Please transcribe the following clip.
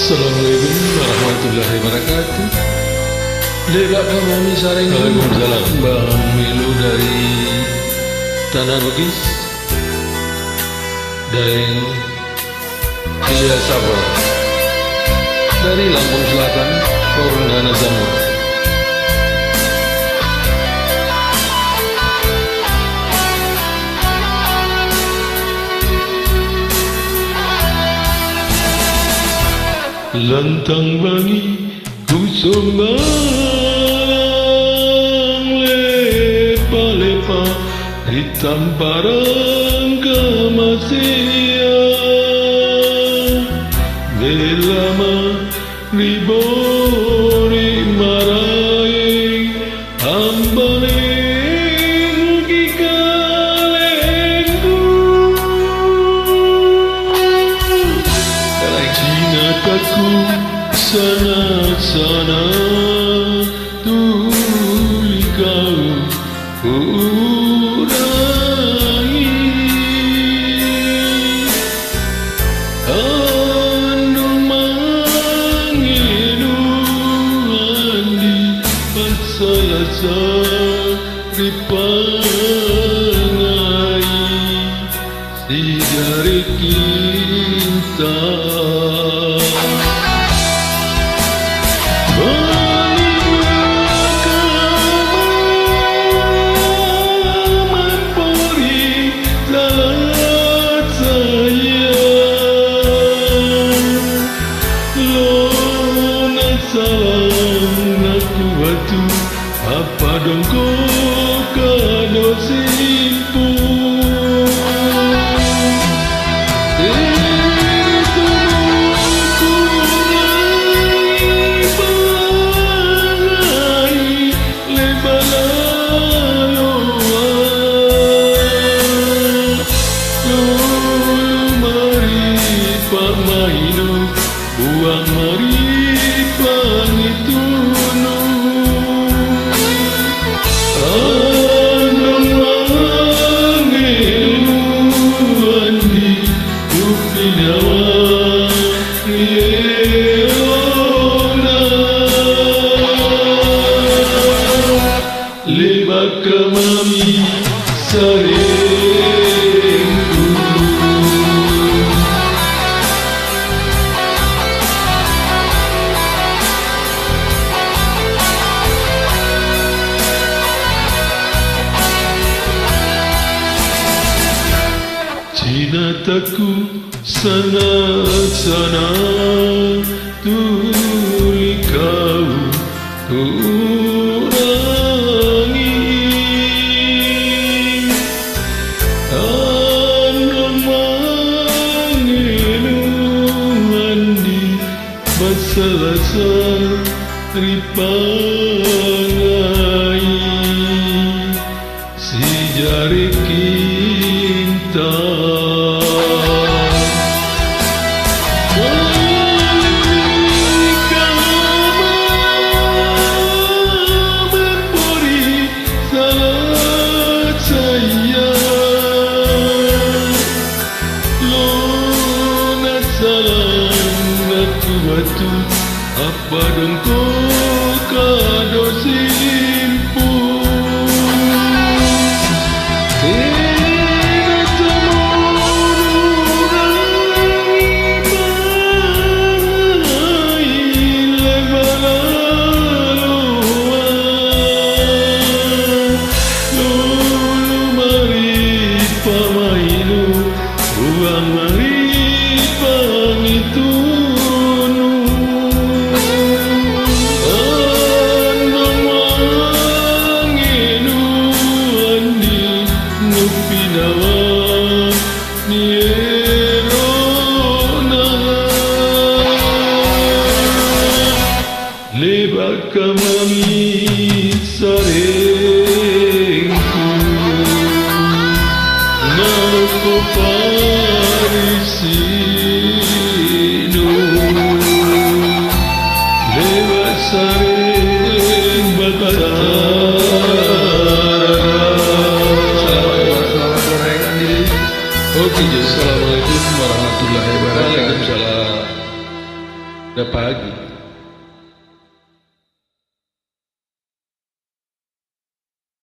Assalamualaikum warahmatullahi wabarakatuh. Lebak kami saring Bang Milu dari Tanah Bugis dan Kia Sabar dari Lampung Selatan, Korundana Zamur. Lantang wangi kusumbang lepa-lepa hitam parang kemasian belama ribori marai ambaling gikalengku Cina taku sana-sana tuli kau urangi anu mangilu andi pasalasa ripangai si jari kita salam aku batu apa dong kau kado simpu itu aku balai lebalaloa mari pak maino buang mari Lebak kemami saringku Cina taku sana-sana tuli kau selasa ripangai si jari kita berpori salah saya lona salam aku batu apa dong kau kado simpu tidak semurai lebalaloa lulu mari pamailu buang mari pangitu Lebak kemami saringku Nalko parisinu Lebak saring Assalamualaikum warahmatullahi wabarakatuh. Waalaikumsalam. Udah pagi.